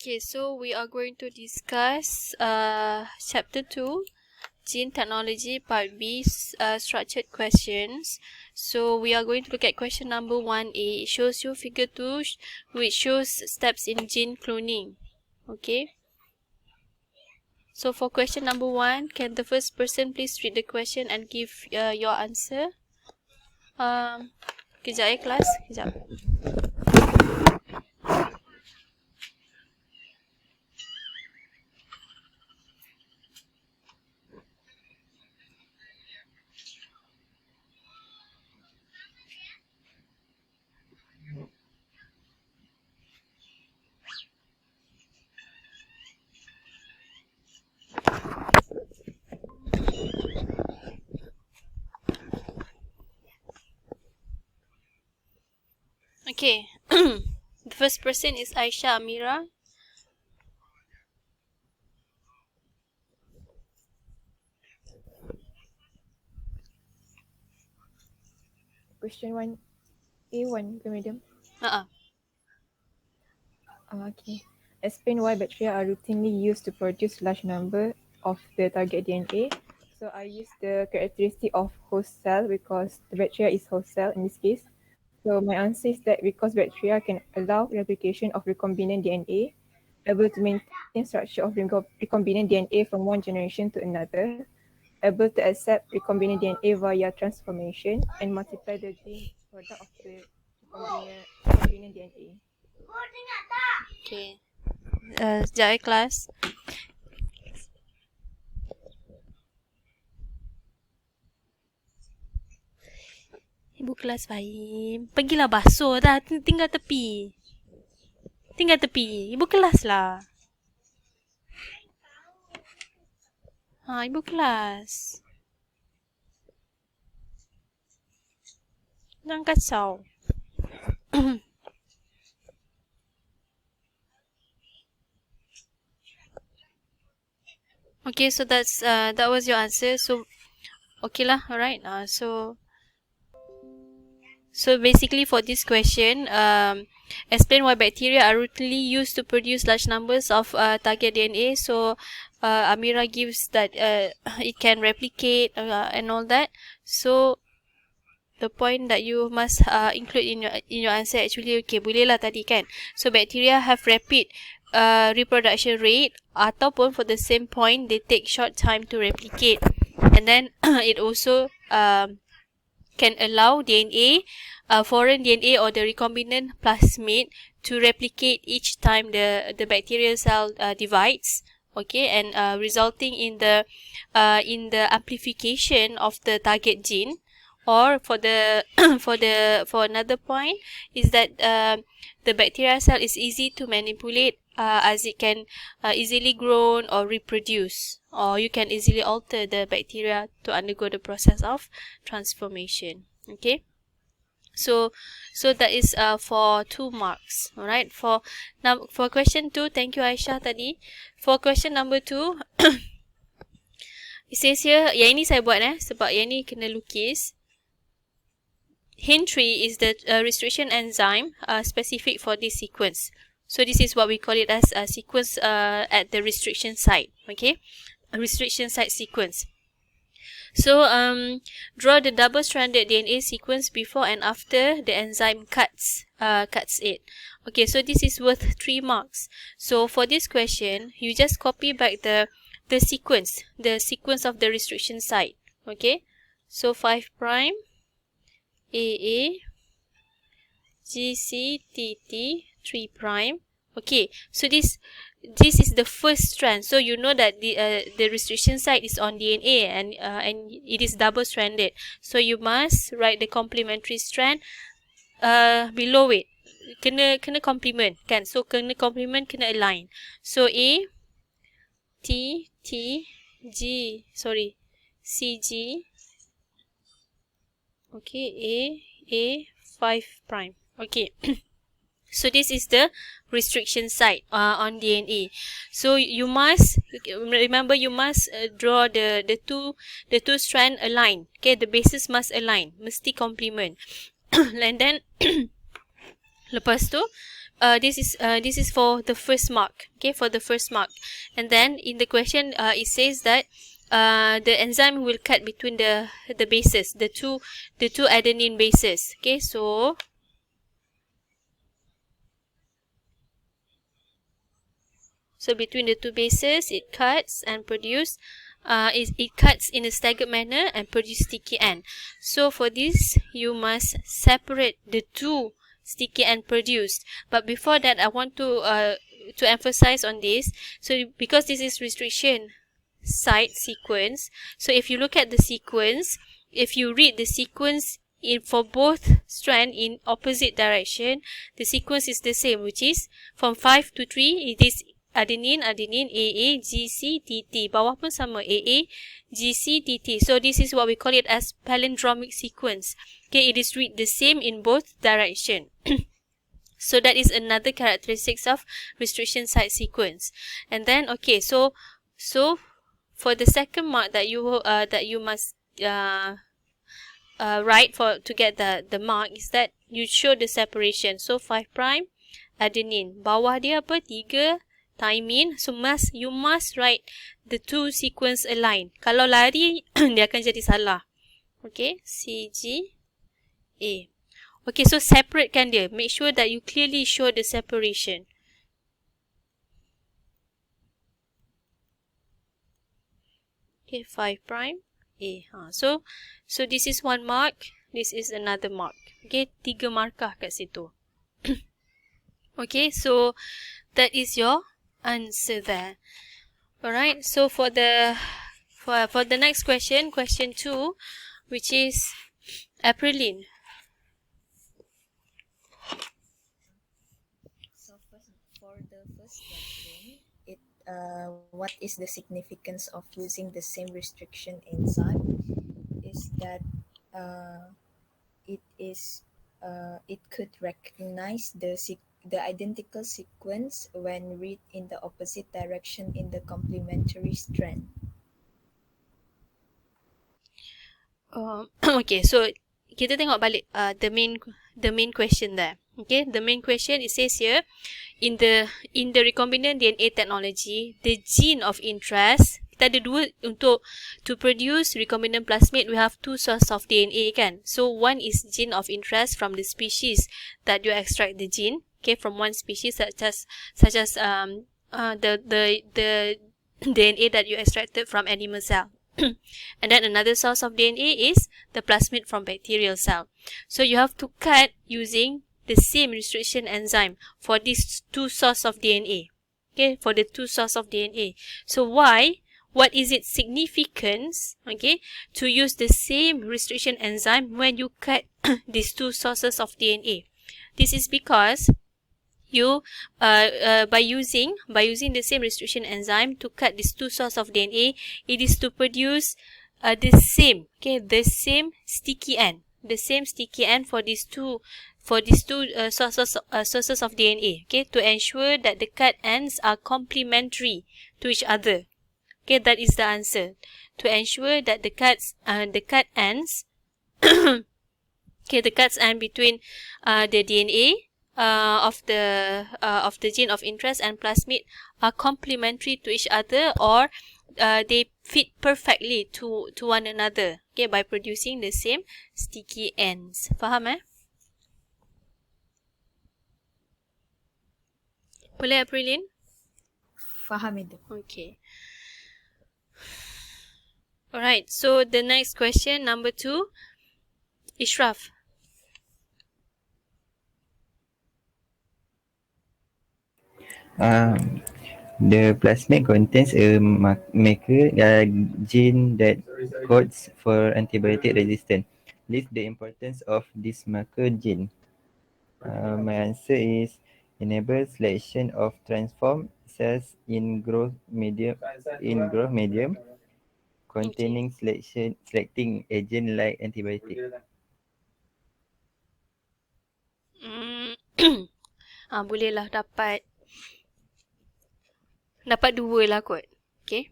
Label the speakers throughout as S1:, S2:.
S1: Okay, so we are going to discuss chapter 2, Gene Technology, part B, structured questions. So we are going to look at question number 1A. It shows you figure 2, which shows steps in gene cloning. Okay. So for question number 1, can the first person please read the question and give your answer? Kejap kelas. Kejap. Okay. The first person is Aisha Amira.
S2: Question 1, A1 ke medium? Okay. Explain why bacteria are routinely used to produce large number of the target DNA. So I use the characteristic of host cell because the bacteria is host cell in this case. So my answer is that because bacteria can allow replication of recombinant DNA, able to maintain structure of recombinant DNA from one generation to another, able to accept recombinant DNA via transformation and multiply the gene product of the recombinant DNA.
S1: Okay. Sekejap kelas. Ibu kelas Fahim. Pergilah basuh dah. Tinggal tepi. Tinggal tepi. Ibu kelas lah. Ibu kelas. Jangan kacau. Okay, so that was your answer. So okay lah, alright. So basically for this question, explain why bacteria are routinely used to produce large numbers of target DNA. So Amira gives that it can replicate and all that. So the point that you must include in your answer actually, okay, boleh lah tadi kan. So bacteria have rapid reproduction rate, ataupun for the same point they take short time to replicate, and then it also can allow DNA, foreign DNA or the recombinant plasmid to replicate each time the bacterial cell divides. Okay, and resulting in the amplification of the target gene. Or for the for another point is that the bacterial cell is easy to manipulate as it can easily grow or reproduce, or you can easily alter the bacteria to undergo the process of transformation. Okay, so that is for 2 marks. Alright, for question 2, thank you Aisha tadi. For question number 2, it says here, yang ini saya buat sebab yang ini kena lukis. Hint 3 is the restriction enzyme specific for this sequence. So this is what we call it as a sequence at the restriction site. Okay, a restriction site sequence. So draw the double-stranded DNA sequence before and after the enzyme cuts it. Okay, so this is worth 3 marks. So for this question, you just copy back the sequence of the restriction site. Okay, so 5 prime. AA, GC, TT, 3 prime. Okay, so this is the first strand. So you know that the restriction site is on DNA and it is double stranded. So you must write the complementary strand below it. Kena complement kan. So kena complement, kena align. So A, T, T, G, sorry, CG. Okay, A 5 prime. Okay. So this is the restriction site on DNA. So you must remember, you must draw the two strand align. Okay, the bases must align, mesti complement. And then lepas tu this is for the first mark. Okay, for the first mark. And then in the question, it says that the enzyme will cut between the bases, the two adenine bases. Okay, so between the two bases, it cuts and produce. It cuts in a staggered manner and produce sticky end. So for this, you must separate the two sticky end produced. But before that, I want to emphasize on this. So because this is restriction site sequence, so if you look at the sequence, if you read the sequence for both strand in opposite direction, the sequence is the same, which is from 5 to 3. It is adenine, AA, GC, TT. Bawah pun sama, AA, GC, TT. So this is what we call it as palindromic sequence. Okay, it is read the same in both direction. So that is another characteristics of restriction site sequence. And then, okay, so for the second mark that you must write to get the mark is that you show the separation. So 5' adenine. Bawah dia apa? 3 thymine. So you must write the two sequence align. Kalau lari dia akan jadi salah. Okay, CGA. Okay, so separatekan dia. Make sure that you clearly show the separation. Okay, 5' A. So this is one mark. This is another mark. Okay, 3 markah kat situ. Okay, so that is your answer there. Alright, so for the next question, question 2, which is Apriline.
S3: So for the first question, what is the significance of using the same restriction enzyme? Is that it could recognize the identical sequence when read in the opposite direction in the complementary strand.
S1: Okay, so kita tengok balik the main question there. Okay, the main question, it says here, in the recombinant DNA technology, the gene of interest, kita ada dua to produce recombinant plasmid, we have two sources of DNA kan. So one is gene of interest from the species that you extract the gene, okay, from one species such as the DNA that you extracted from animal cell. And then another source of DNA is the plasmid from bacterial cell. So you have to cut using the same restriction enzyme for these two sources of DNA. Okay, for the two sources of DNA. So why? What is its significance? Okay, to use the same restriction enzyme when you cut these two sources of DNA. This is because you by using the same restriction enzyme to cut these two sources of DNA, it is to produce the same sticky end, for these two sources of DNA. Okay, to ensure that the cut ends are complementary to each other. Okay, that is the answer. To ensure that the cut ends okay, the cuts end between the DNA of the gene of interest and plasmid are complementary to each other, or they fit perfectly to one another, okay, by producing the same sticky ends. Faham Boleh Apriline?
S3: Faham itu.
S1: Okay. Alright, so the next question, number 2, Ishraf.
S4: The plasmid contains a marker gene that codes for antibiotic resistance. List the importance of this marker gene. My answer is enable selection of transformed cells in growth medium containing selecting agent like antibiotic.
S1: Bolehlah dapat 2 lah kot. Okay,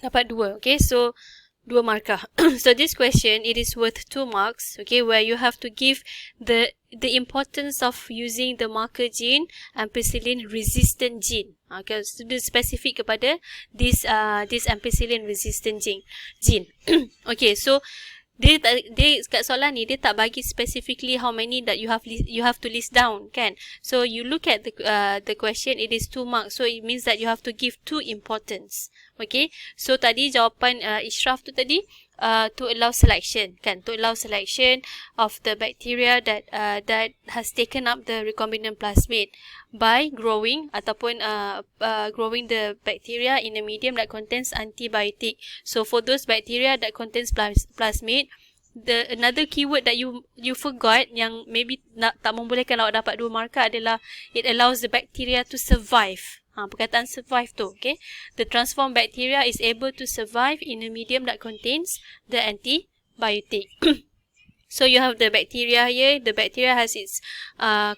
S1: dapat 2. Okay, so 2 markah. So this question, it is worth 2 marks, okay, where you have to give the importance of using the marker gene ampicillin resistant gene. Okay, so dia spesifik kepada this ampicillin resistant gene. Okay, so dia kat soalan ni dia tak bagi specifically how many that you have to list down, kan? So you look at the question, it is 2 marks, so it means that you have to give 2 importance. Okay, so tadi jawapan Ishraf tu tadi to allow selection, kan? To allow selection of the bacteria that has taken up the recombinant plasmid by growing ataupun growing the bacteria in a medium that contains antibiotic. So for those bacteria that contains plasmid, another keyword that you forgot yang maybe tak membolehkan awak dapat 2 markah adalah it allows the bacteria to survive. Perkataan survive tu, okay? The transformed bacteria is able to survive in a medium that contains the antibiotic. So you have the bacteria here. The bacteria has its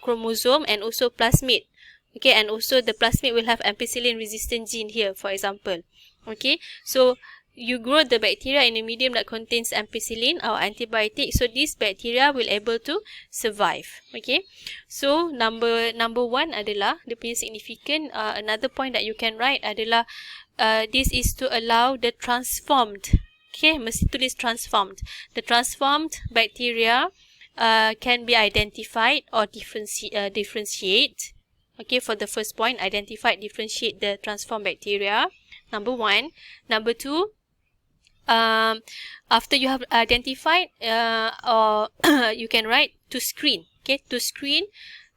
S1: chromosome and also plasmid. Okay, and also the plasmid will have ampicillin resistant gene here, for example. Okay, so you grow the bacteria in a medium that contains ampicillin or antibiotic, so this bacteria will able to survive. Okay, so number 1 adalah dia punya significant. Another point that you can write adalah this is to allow the transformed. Okay, mesti tulis transformed. The transformed bacteria can be identified or differentiate. Okay, for the first point, identify, differentiate the transformed bacteria. Number 1. Number 2, after you have identified, or you can write to screen. Okay, to screen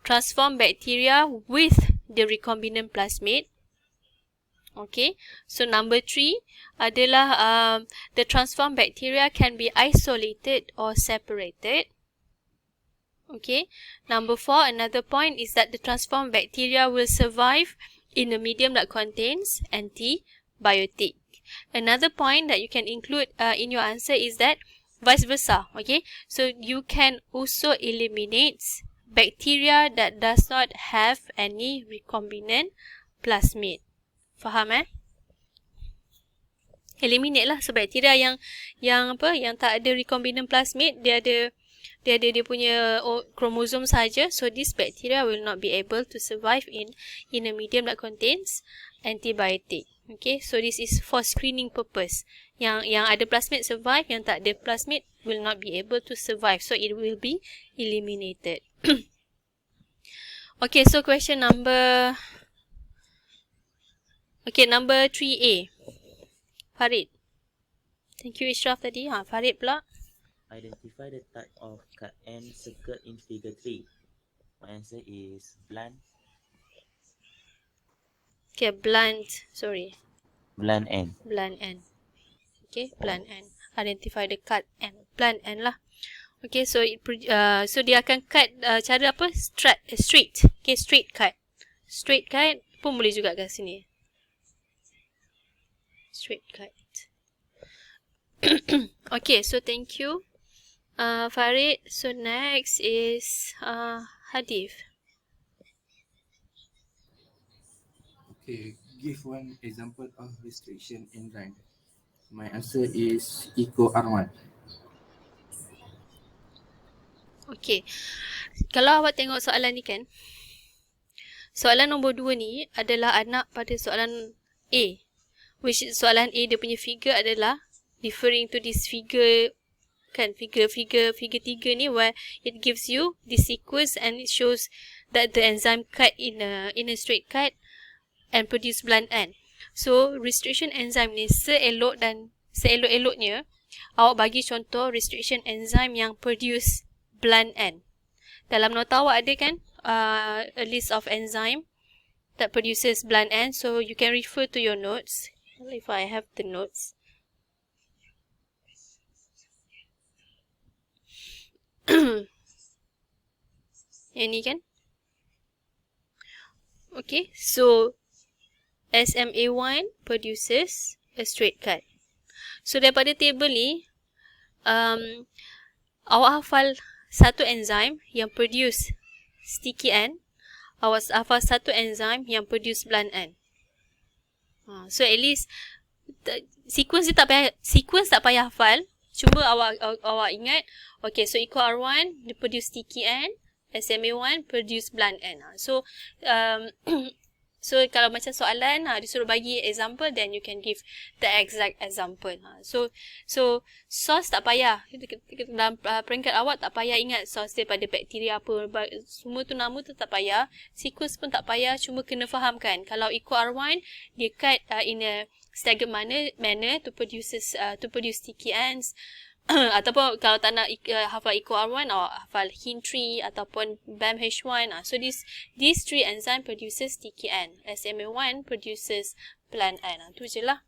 S1: transformed bacteria with the recombinant plasmid. Okay, so number 3 adalah the transformed bacteria can be isolated or separated. Okay, number 4, another point is that the transformed bacteria will survive in a medium that contains antibiotic. Another point that you can include in your answer is that vice versa. Okay, so you can also eliminate bacteria that does not have any recombinant plasmid. Faham Eliminate lah. So bacteria yang tak ada recombinant plasmid, dia punya chromosome saja. So this bacteria will not be able to survive in a medium that contains antibiotic. Okay, so this is for screening purpose. Yang ada plasmid survive, yang tak ada plasmid will not be able to survive. So it will be eliminated. Okay, so question number 3A. Farid. Thank you Ishraf tadi. Farid pula.
S5: Identify the type of cut end circled in figure 3. My answer is blunt.
S1: Okay, blunt end. Blunt end. Okay, blunt end. Identify the cut end. Blunt end lah. Okay, so so dia akan cut cara apa? Straight. Okay, straight cut. Straight cut pun boleh juga kat sini. Straight cut. Okay, so thank you Farid. So next is Hadif.
S6: Okay, give one example of restriction enzyme. My answer is Eco R1.
S1: Okay, kalau awak tengok soalan ni kan, soalan nombor 2 ni adalah anak pada soalan A, which soalan A dia punya figure adalah referring to this figure kan, figure 3 ni, where it gives you the sequence and it shows that the enzyme cut in a straight cut and produce blunt end. So restriction enzyme ni seelok-eloknya awak bagi contoh restriction enzyme yang produce blunt end. Dalam nota awak ada kan a list of enzyme that produces blunt end, so you can refer to your notes. If I have the notes. Ini kan? Okay, so SMA1 produces a straight cut. So daripada table ni, awak hafal satu enzyme yang produce sticky end, awak hafal satu enzyme yang produce blunt end. So at least sequence tak payah hafal. Cuma awak ingat, okay, so equal R1 dia produce sticky end, SMA1 produce blunt end. So so kalau macam soalan disuruh bagi example, then you can give the exact example. So source tak payah dalam peringkat awak, tak payah ingat source dia pada bakteria apa, semua tu nama tu tak payah, sequence pun tak payah, cuma kena fahamkan kalau equal R1 dia cut in a staggered manner to produce sticky ends. Ataupun kalau tak nak hafal equal R1 or hafal HIN3 ataupun BAM-H1. So these three enzyme produces sticky end. SMA1 produces blunt end. Tu je lah.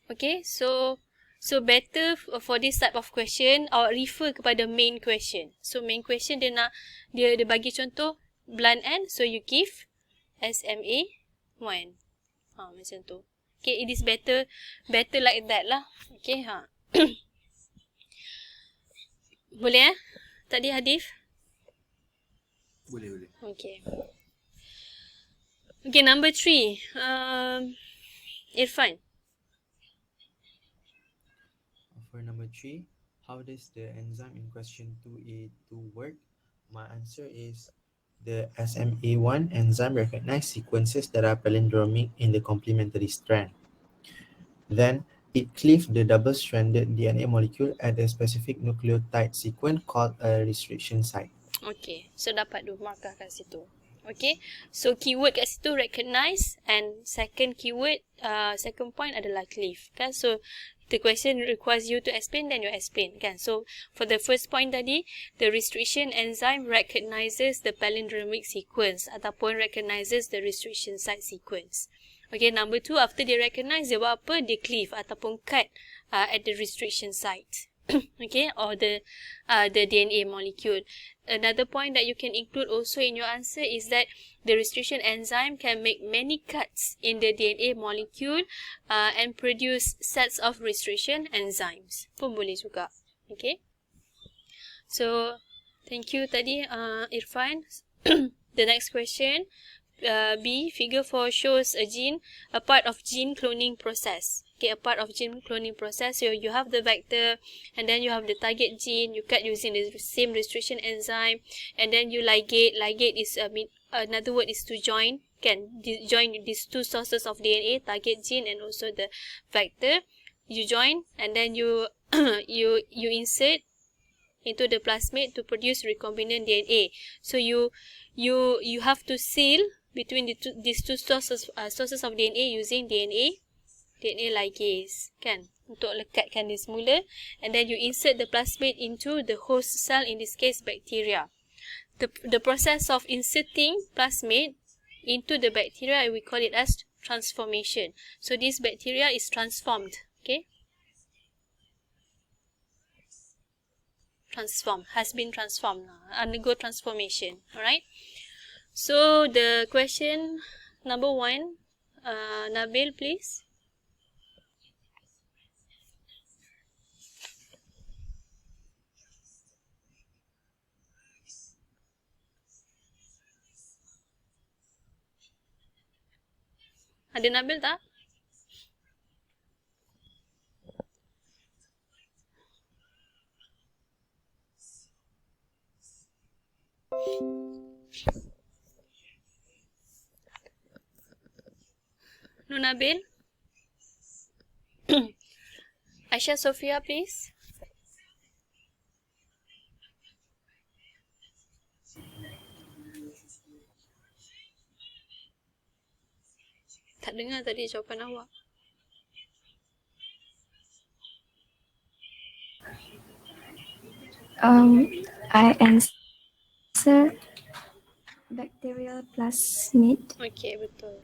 S1: Okay, so better for this type of question, awak refer kepada main question. So main question dia bagi contoh blunt end, so you give SMA1. Macam tu. Okay, it is better like that lah. Okay, Boleh tadi Hadif?
S6: Boleh.
S1: Okay. Okay, number 3. Irfan.
S7: For number 3, how does the enzyme in question 2A2 work? My answer is the SMA1 enzyme recognizes sequences that are palindromic in the complementary strand. Then it cleaves the double-stranded DNA molecule at a specific nucleotide sequence called a restriction site.
S1: Okay, so dapat 2 markah kat situ. Okay, so keyword kat situ recognize, and second keyword, second point adalah cleave. Kan? So the question requires you to explain, then you explain. Kan? So for the first point tadi, the restriction enzyme recognizes the palindromic sequence ataupun recognizes the restriction site sequence. Okay, number 2, after they recognize, dia buat apa? They cleave ataupun cut at the restriction site. Okay, or the DNA molecule. Another point that you can include also in your answer is that the restriction enzyme can make many cuts in the DNA molecule and produce sets of restriction enzymes. Pun boleh juga. Okay. So, thank you tadi Irfan. The next question. B, figure 4 shows a part of gene cloning process. Okay, a part of gene cloning process. So you have the vector, and then you have the target gene. You cut using the same restriction enzyme, and then you ligate. Ligate is another word is to join. Can join these two sources of DNA, target gene and also the vector. You join, and then you you insert into the plasmid to produce recombinant DNA. So you have to seal between these two sources of DNA using DNA ligase, kan, untuk lekatkan dia semula, and then you insert the plasmid into the host cell, in this case bacteria. The process of inserting plasmid into the bacteria, we call it as transformation. So this bacteria is transformed. Okay, has been transformed, undergo transformation. Alright, so the question number 1, Nabil, please. Ada Nabil tak? No Nabil? Aisha Sophia, please. Tak dengar tadi jawapan awak.
S8: I answer bacterial plasmid.
S1: Okay, betul.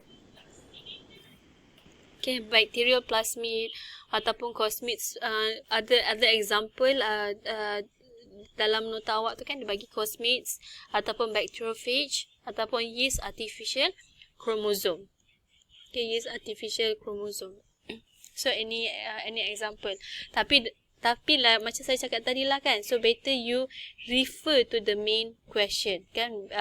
S1: Okay, bacterial plasmid ataupun cosmids, ada example dalam nota awak tu kan, dia bagi cosmids ataupun bacteriophage ataupun yeast artificial chromosome. Okay, yeast artificial chromosome. So any example. Tapi lah, macam saya cakap tadi lah kan, so better you refer to the main question kan.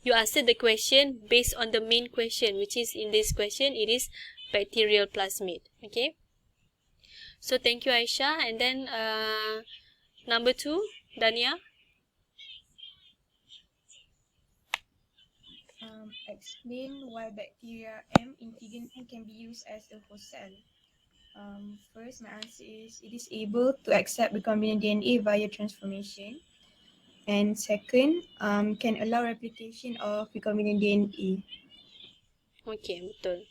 S1: You answer the question based on the main question, which is in this question it is bacterial plasmid. Okay, so thank you, Aisha. And then number 2, Dania.
S3: Explain why bacteria M-Integan can be used as a host cell. First, my answer is it is able to accept recombinant DNA via transformation. And second, can allow replication of recombinant DNA.
S1: Okay, betul.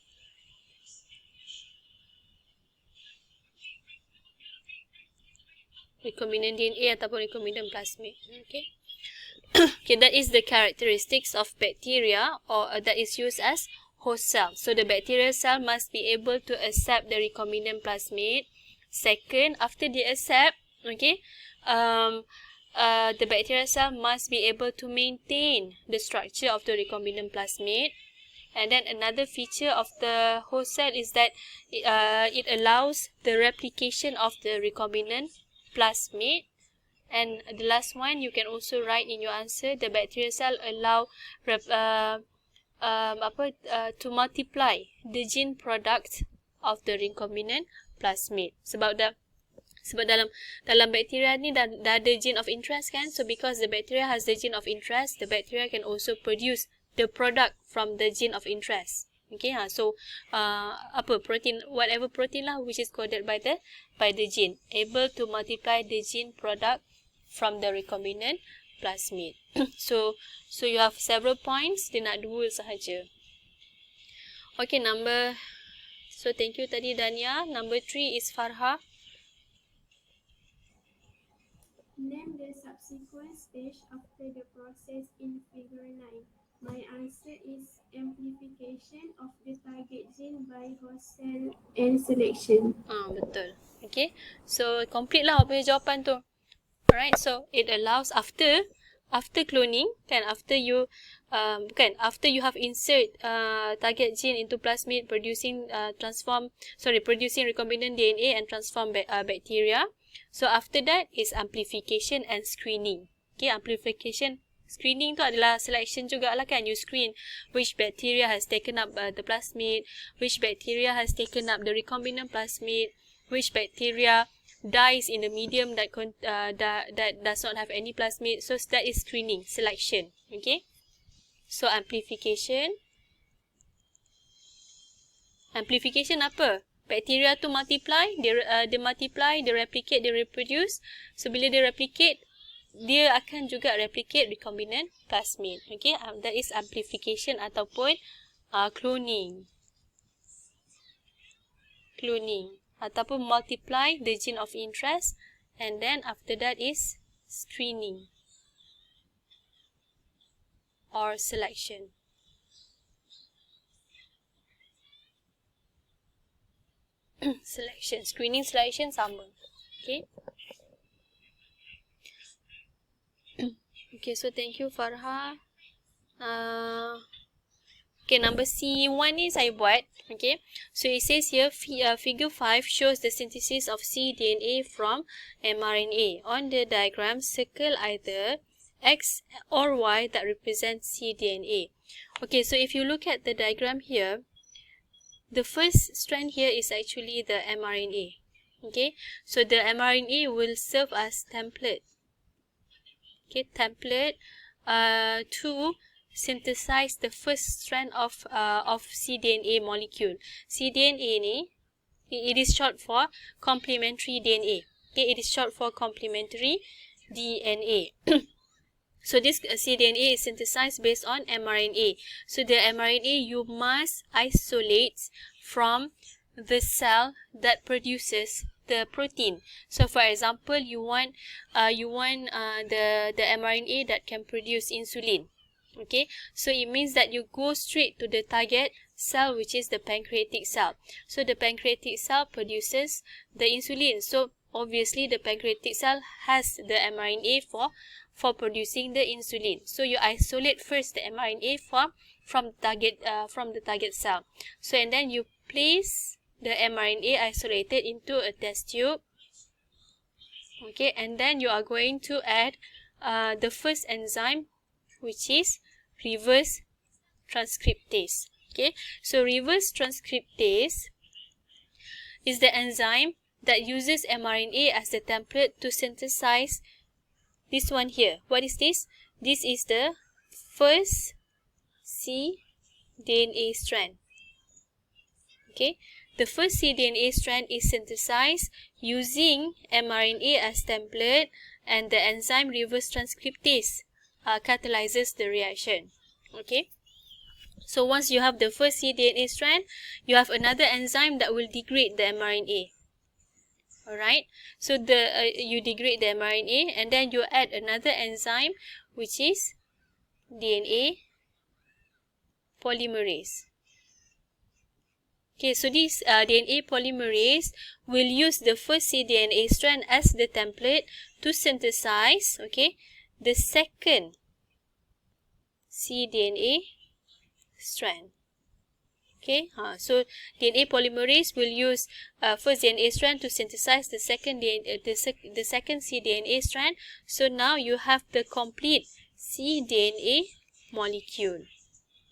S1: Recombinant DNA ataupun recombinant plasmid. Okay. Okay, that is the characteristics of bacteria, or that is used as host cell. So the bacterial cell must be able to accept the recombinant plasmid. Second, after they accept, okay, the bacterial cell must be able to maintain the structure of the recombinant plasmid. And then another feature of the host cell is that it allows the replication of the recombinant plasmid. And the last one, you can also write in your answer, the bacterial cell allow to multiply the gene product of the recombinant plasmid. Sebab dalam bacteria ni dah ada gene of interest kan. So because the bacteria has the gene of interest, the bacteria can also produce the product from the gene of interest. Okay, so protein, whatever protein lah which is coded by the gene, able to multiply the gene product from the recombinant plasmid. So you have several points. Dia nak 2 sahaja. Okay, so thank you tadi Dania. Number 3 is Farha.
S9: Name the subsequent stage after the process in figure 9. My answer is amplification of the target gene by host cell and selection.
S1: Betul. Okay, so complete lah apa jawapan tu. Alright, so it allows after cloning, kan, after you have insert target gene into plasmid, producing recombinant DNA and transform bacteria. So after that is amplification and screening. Okay, amplification, screening tu adalah selection jugalah kan. You screen which bacteria has taken up the plasmid, which bacteria has taken up the recombinant plasmid, which bacteria dies in a medium that does not have any plasmid. So that is screening, selection. Okay, so amplification apa? Bacteria tu multiply, dia multiply, dia replicate, dia reproduce. So bila dia replicate, dia akan juga replicate recombinant plasmid. Okay, that is amplification ataupun cloning ataupun multiply the gene of interest. And then after that is screening or selection. Screening, selection sama. Okay. Okay, so thank you Farha. Okay, number C1 ni saya buat. Okay, so it says here figure 5 shows the synthesis of cDNA from mRNA. On the diagram, circle either X or Y that represents cDNA. Okay, so if you look at the diagram here, the first strand here is actually the mRNA. Okay, so the mRNA will serve as template. Okay, template to synthesize the first strand of cDNA molecule. cDNA ni, it is short for complementary DNA. Okay, it is short for complementary DNA. So this cDNA is synthesized based on mRNA. So the mRNA you must isolate from the cell that produces the protein. So for example, you want the mRNA that can produce insulin. Okay, so it means that you go straight to the target cell, which is the pancreatic cell. So the pancreatic cell produces the insulin. So obviously the pancreatic cell has the mRNA for producing the insulin. So you isolate first the mRNA from the target cell. So and then you place the mRNA isolated into a test tube. Okay, and then you are going to add the first enzyme, which is reverse transcriptase. Okay, so reverse transcriptase is the enzyme that uses mRNA as the template to synthesize this one here. What is this? This is the first cDNA strand. Okay, the first cDNA strand is synthesized using mRNA as template, and the enzyme reverse transcriptase catalyzes the reaction. Okay, so once you have the first cDNA strand, you have another enzyme that will degrade the mRNA. Alright, so you degrade the mRNA, and then you add another enzyme, which is DNA polymerase. Okay, so this DNA polymerase will use the first cDNA strand as the template to synthesize, okay, the second cDNA strand. Okay, so DNA polymerase will use first DNA strand to synthesize the second the second cDNA strand. So now you have the complete cDNA molecule.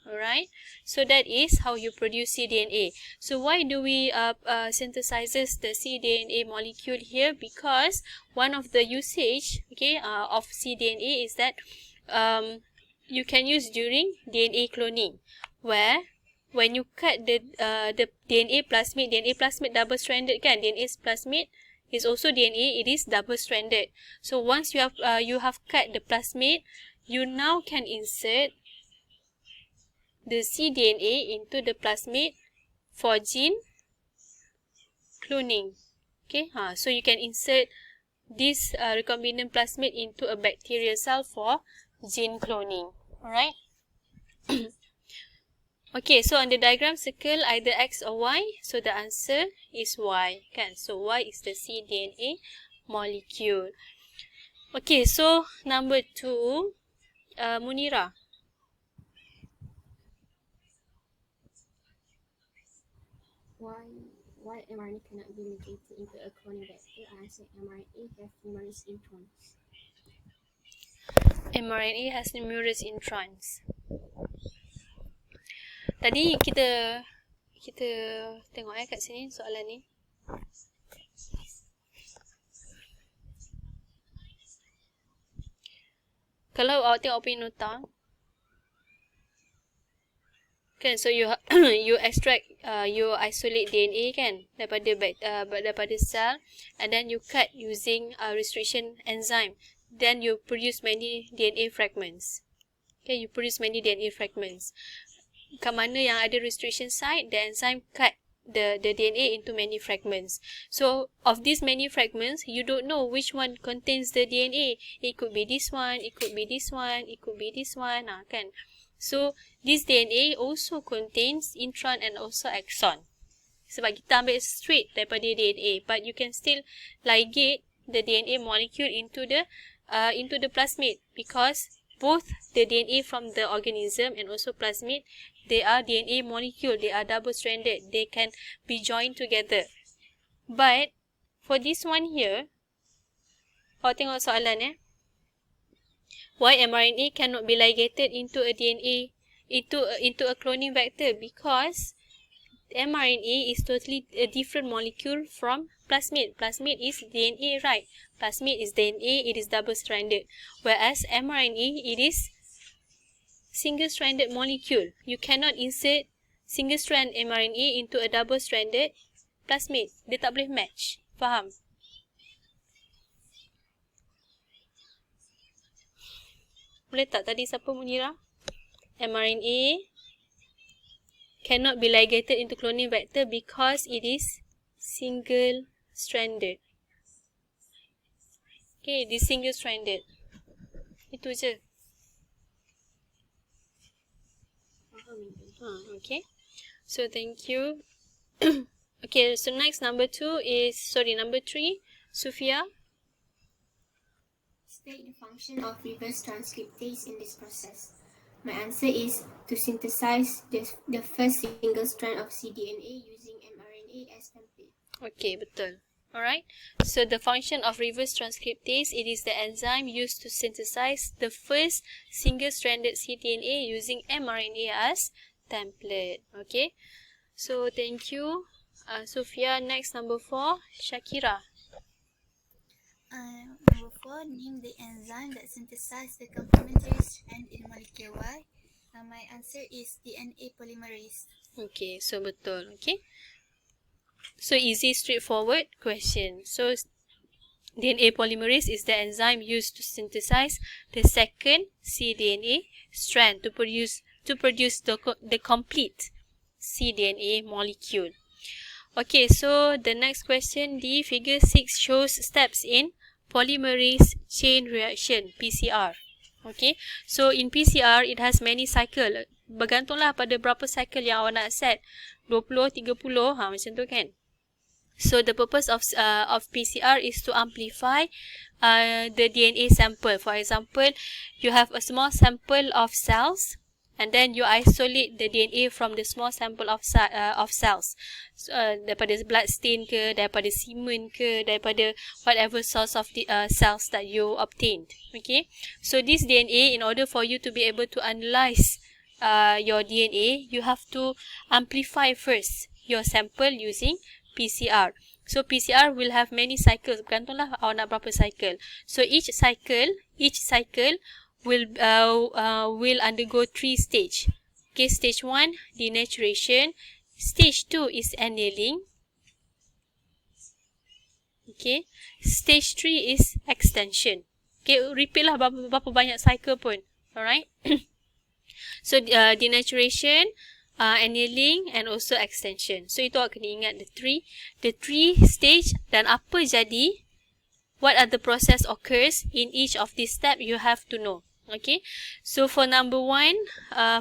S1: Alright, so that is how you produce cDNA. So why do we synthesizes the cDNA molecule here? Because one of the usage, okay, of cDNA is that you can use during DNA cloning, where when you cut the DNA plasmid double stranded kan, DNA plasmid is also DNA, it is double stranded. So once you have cut the plasmid, you now can insert the cDNA into the plasmid for gene cloning. Okay, so you can insert this recombinant plasmid into a bacterial cell for gene cloning. Alright. Okay, so on the diagram, circle either X or Y. So the answer is Y. Kan? So Y is the cDNA molecule. Okay, so number 2, Munira.
S9: Why mRNA cannot be ligated into a cloning vector? I answer mRNA has numerous introns.
S1: mRNA has numerous introns. Tadi kita tengok kat sini soalan ni. Kalau awak tengok punya nota, kan, so you extract, you isolate DNA kan daripada cell, and then you cut using restriction enzyme. Then you produce many DNA fragments. Okay, you produce many DNA fragments. Kat mana yang ada restriction site, the enzyme cut the DNA into many fragments. So of these many fragments, you don't know which one contains the DNA. It could be this one, it could be this one, it could be this one, kan. So this DNA also contains intron and also exon. Sebab kita ambil straight daripada DNA, but you can still ligate the DNA molecule into the plasmid, because both the DNA from the organism and also plasmid, they are DNA molecule, they are double stranded, they can be joined together. But for this one here, awak tengok soalan why mRNA cannot be ligated into a DNA, into a cloning vector? Because mRNA is totally a different molecule from plasmid. Plasmid is DNA, right? Plasmid is DNA, it is double stranded, whereas mRNA, it is single stranded molecule. You cannot insert single strand mRNA into a double stranded plasmid. Dia tak boleh match. Faham? Boleh tak tadi siapa Munira? mRNA cannot be ligated into cloning vector because it is single stranded. Okay, it is single stranded. Itu je. Okay. So thank you. Okay, so next number 3, Sufia.
S9: State the function of reverse transcriptase in this process. My answer is to synthesize the first single strand of cDNA using mRNA as template.
S1: Okay, betul. Alright. So the function of reverse transcriptase, it is the enzyme used to synthesize the first single-stranded cDNA using mRNA as template. Okay, so thank you, Sophia. Next, number 4, Shakira.
S10: Number 4, name the enzyme that synthesizes the complementary strand in molecule Y. My answer is DNA polymerase.
S1: Okay, so betul. Okay, so easy, straightforward question. So DNA polymerase is the enzyme used to synthesize the second cDNA strand to produce the complete cDNA molecule. Okay, so the next question, the figure 6 shows steps in polymerase chain reaction, PCR. Okay, so in PCR it has many cycle. Bergantunglah pada berapa cycle yang awak nak set. 20, 30, macam tu kan. So the purpose of PCR is to amplify the DNA sample. For example, you have a small sample of cells, and then you isolate the DNA from the small sample of cells. So, daripada blood stain ke, daripada semen ke, daripada whatever source of the cells that you obtained. Okay, so this DNA, in order for you to be able to analyze your DNA, you have to amplify first your sample using PCR. So PCR will have many cycles. Bergantunglah awak nak berapa cycle. So each cycle will undergo 3 stage. Okay, stage 1 denaturation, stage 2 is annealing. Okay, stage 3 is extension. Okay, repeat lah berapa banyak cycle pun. Alright. So denaturation, annealing and also extension. So itu awak kena ingat the three stage dan apa jadi, what are the process occurs in each of these step, you have to know. Okay, so for number 1,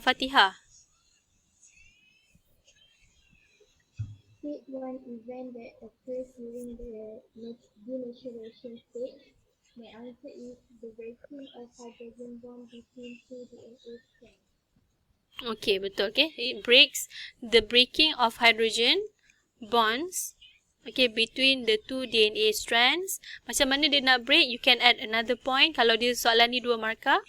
S1: Fatihah.
S9: State one event that occurs during the denaturation stage. My answer is the breaking of hydrogen bond between two DNA strands.
S1: Okay, betul. Okay, it breaks the breaking of hydrogen bonds, okay, between the two DNA strands. Macam mana dia nak break? You can add another point. Kalau dia soalan ni 2 markah,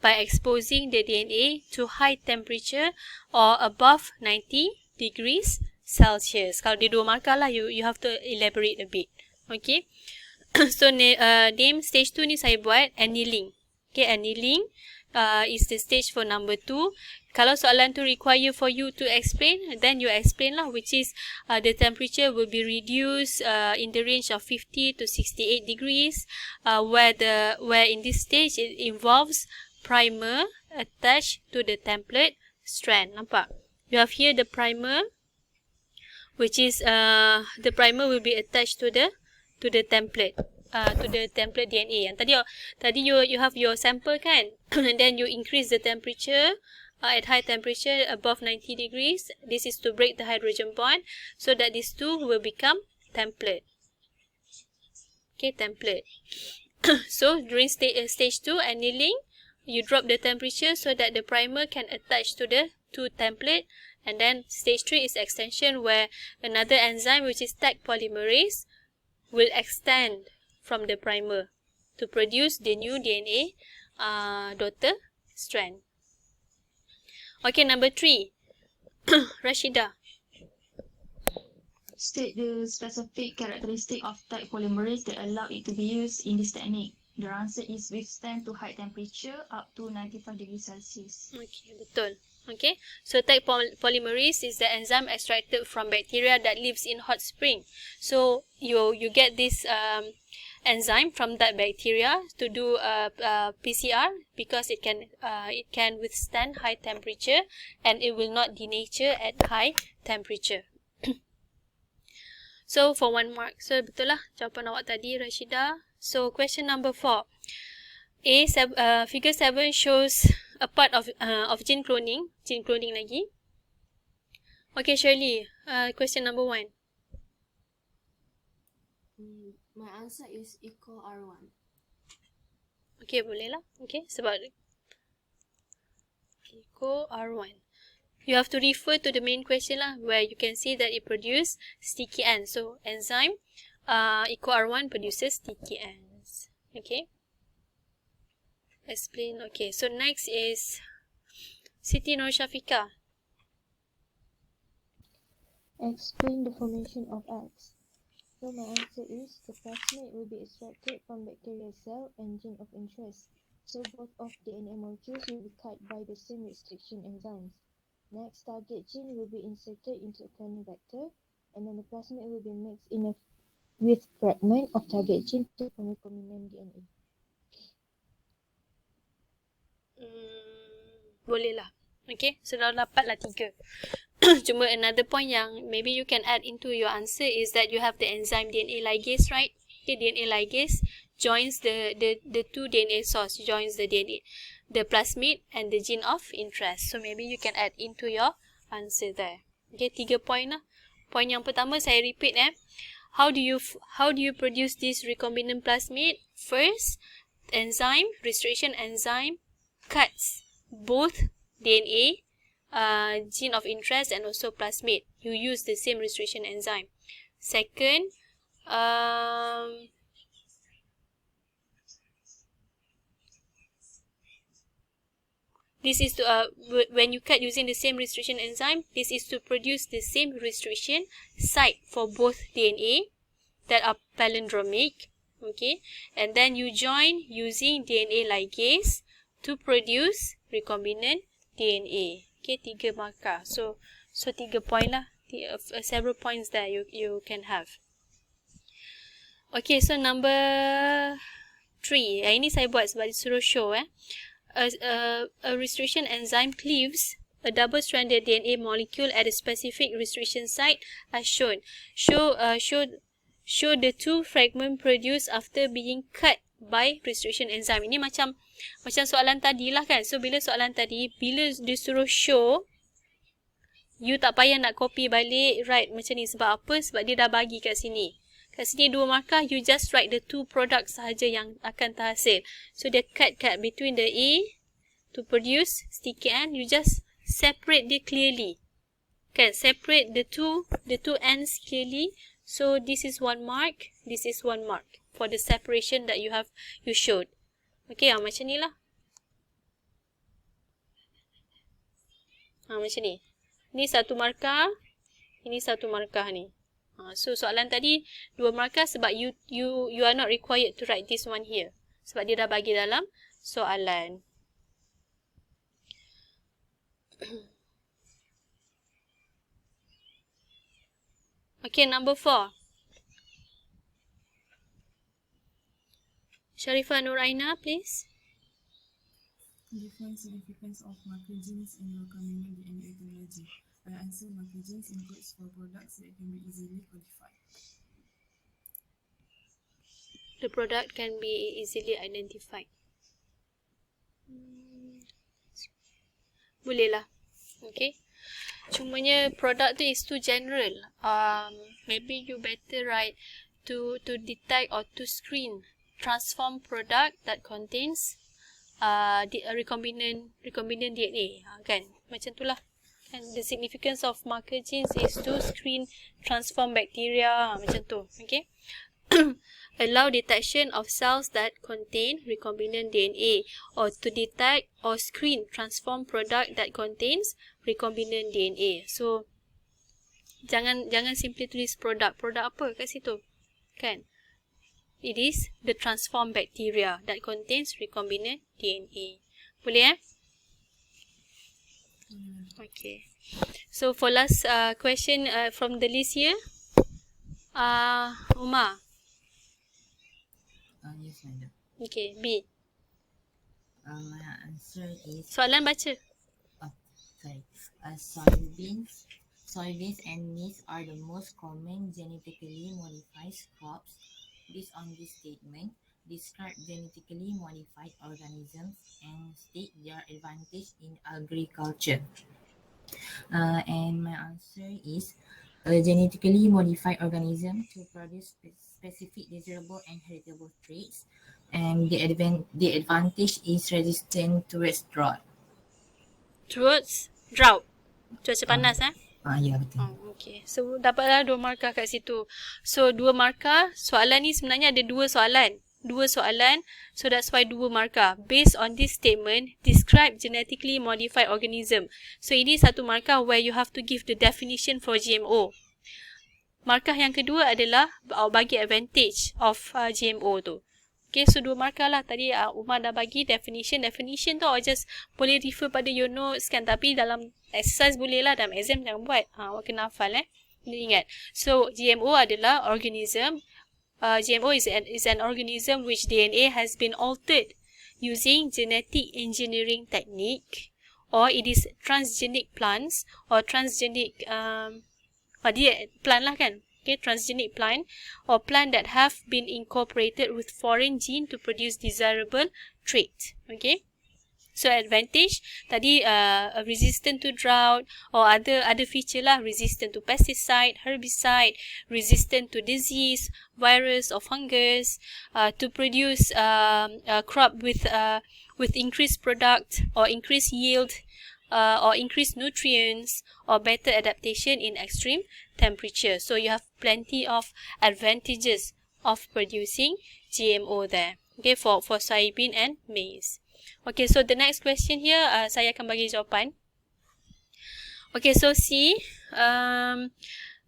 S1: by exposing the DNA to high temperature or above 90 degrees Celsius. Kalau dia 2 markah lah, you have to elaborate a bit. Okay, so name stage 2 ni saya buat annealing. Okay, annealing is the stage for number 2. Kalau soalan tu require for you to explain, then you explain lah, which is the temperature will be reduced in the range of 50 to 68 degrees, where in this stage it involves primer attached to the template strand. Nampak? You have here the primer, which is the primer will be attached to the template. To the template DNA. Yang tadi you have your sample kan, and then you increase the temperature at high temperature above 90 degrees. This is to break the hydrogen bond, so that these two will become template. Okay, template. So during stage 2 annealing, you drop the temperature so that the primer can attach to the two template. And then stage 3 is extension, where another enzyme, which is Taq polymerase, will extend from the primer to produce the new DNA daughter strand. Okay, number 3, Rashida.
S11: State the specific characteristic of Taq polymerase that allow it to be used in this technique. The answer is withstand to high temperature up to 95 degrees Celsius.
S1: Okay, betul. Okay, so Taq polymerase is the enzyme extracted from bacteria that lives in hot spring. So you get this enzyme from that bacteria to do PCR, because it can withstand high temperature and it will not denature at high temperature. So for 1 mark. So betul lah jawapan awak tadi, Rashida. So question number 4. Figure 7 shows a part of gene cloning lagi. Okay, Shirley, question number 1.
S12: My answer is equal R1.
S1: Okay, boleh lah. Okay, sebab equal R1. You have to refer to the main question lah, where you can see that it produces sticky ends. So enzyme equal R1 produces sticky ends. Okay. Explain. Okay, so next is Siti Nur Syafika.
S13: Explain the formation of X. So my answer is the plasmid will be extracted from bacterial cell and gene of interest. So both of DNA molecules will be cut by the same restriction enzymes. Next, target gene will be inserted into a cloning vector, and then the plasmid will be mixed with fragment of target gene to form recombinant DNA.
S1: Boleh lah. Okay, so dah dapat lah 3. Cuma another point yang maybe you can add into your answer is that you have the enzyme DNA ligase, right? Okay, DNA ligase joins the two DNA source, joins the DNA, the plasmid and the gene of interest. So maybe you can add into your answer there. Okay, 3 point lah. Point yang pertama saya repeat How do you produce this recombinant plasmid? First, enzyme, restriction enzyme cuts both DNA, gene of interest and also plasmid. You use the same restriction enzyme. Second, this is to when you cut using the same restriction enzyme, this is to produce the same restriction site for both DNA that are palindromic. Okay, and then you join using DNA ligase to produce recombinant DNA. Okay, 3 markah. So 3 point lah. Several points there you can have. Okay, so number 3. Ini saya buat sebab disuruh show A restriction enzyme cleaves a double-stranded DNA molecule at a specific restriction site as shown. Show the 2 fragment produced after being cut by restriction enzyme. Ini macam soalan tadi lah kan. So bila soalan tadi, bila disuruh show, you tak payah nak copy balik, write macam ni. Sebab apa? Sebab dia dah bagi kat sini. Kat sini 2 markah, you just write the 2 products sahaja yang akan terhasil. So dia cut between the A to produce sticky end. You just separate dia clearly. Kan, separate the two ends clearly. So this is 1 mark, this is 1 mark for the separation that you showed. Okay, macam ni lah. Macam ni. Ni 1 markah, ini 1 markah ni. So soalan tadi 2 markah sebab you are not required to write this one here. Sebab dia dah bagi dalam soalan. Okay, number 4. Sharifah Nuraina, please.
S14: Define significance of marker genes in recombinant DNA technology. I answer marker genes includes 4 products that can be easily quantified.
S1: The product can be easily identified. Boleh lah. Okay. Cumanya produk tu is too general. Maybe you better write to detect or to screen transform product that contains recombinant DNA. Kan? Macam tu lah. And the significance of marker genes is to screen transform bacteria. Macam tu. Okay. Allow detection of cells that contain recombinant DNA, or to detect or screen transform product that contains recombinant DNA. So jangan simply tulis produk apa kat situ. Kan? It is the transform bacteria that contains recombinant DNA. Boleh Okay. So for last question from the list here, Umar.
S15: Yes, madam.
S1: Okay, B.
S15: My answer is...
S1: Soalan baca.
S15: Soybeans and maize are the most common genetically modified crops. Based on this statement, describe genetically modified organisms and state their advantage in agriculture. And my answer is a genetically modified organism to produce specific desirable and heritable traits, and the advantage is resistant towards drought.
S1: Towards drought. Cuaca panas
S15: Ya, betul.
S1: Okay. So dapatlah 2 markah kat situ. So 2 markah. Soalan ni sebenarnya ada 2 soalan. Dua soalan, so that's why 2 markah. Based on this statement, describe genetically modified organism. So ini satu markah where you have to give the definition for GMO. Markah yang kedua adalah bagi advantage of GMO tu. Okay, so 2 markah lah. Tadi Umar dah bagi definition. Definition tu just boleh refer pada your notes kan. Tapi dalam exercise boleh lah. Dalam exam jangan buat. Awak kena hafal Ingat. So, GMO adalah organism. GMO is an organism which DNA has been altered using genetic engineering technique, or it is transgenic plants or transgenic dia plant lah kan. Okay, transgenic plant or plant that have been incorporated with foreign gene to produce desirable trait. Okay. So advantage tadi resistant to drought or other feature lah, resistant to pesticide, herbicide, resistant to disease, virus or fungus, to produce a crop with increased product or increased yield, or increased nutrients or better adaptation in extreme temperature. So you have plenty of advantages of producing GMO there. Okay, for soybean and maize. Okay, so the next question here, saya akan bagi jawapan. Okay, so C,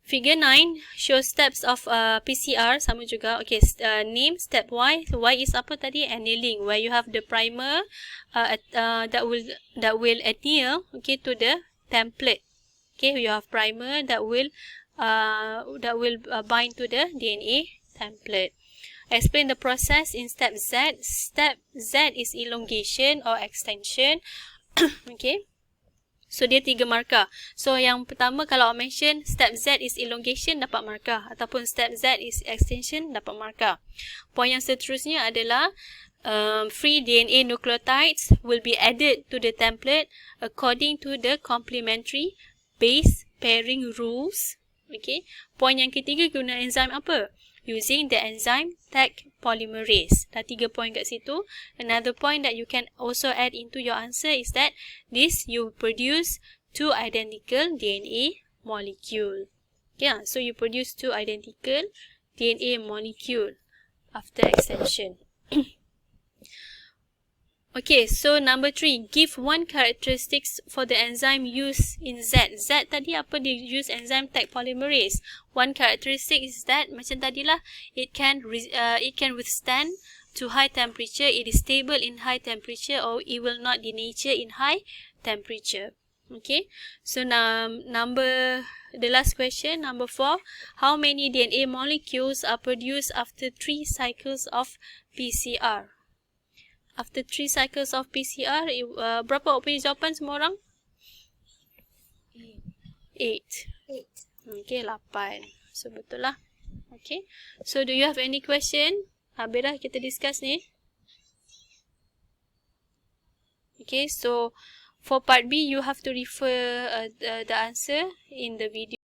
S1: figure 9 shows steps of PCR, sama juga. Okay, name step Y. So Y is apa tadi? Annealing, where you have the primer that will adhere, okay, to the template. Okay, you have primer that will bind to the DNA template. Explain the process in step Z. Step Z is elongation or extension. Okay. So, dia 3 markah. So, yang pertama kalau mention step Z is elongation, dapat markah. Ataupun step Z is extension, dapat markah. Poin yang seterusnya adalah free DNA nucleotides will be added to the template according to the complementary base pairing rules. Okay. Poin yang ketiga, guna enzim apa? Using the enzyme tag polymerase. Dah 3 poin kat situ. Another point that you can also add into your answer is that this you produce 2 identical DNA molecule. Yeah, so you produce 2 identical DNA molecule after extension. Okay, so number 3, give 1 characteristics for the enzyme used in Z. Z tadi apa dia use enzyme tag polymerase? 1 characteristic is that macam tadilah, it can withstand to high temperature, it is stable in high temperature, or it will not denature in high temperature. Okay, so the last question, number 4, how many DNA molecules are produced after 3 cycles of PCR? After 3 cycles of PCR, berapa awak punya jawapan semua orang? 8. Okay, 8. So, betul lah. Okay. So, do you have any question? Habis dah kita discuss ni. Okay, so for part B, you have to refer the answer in the video.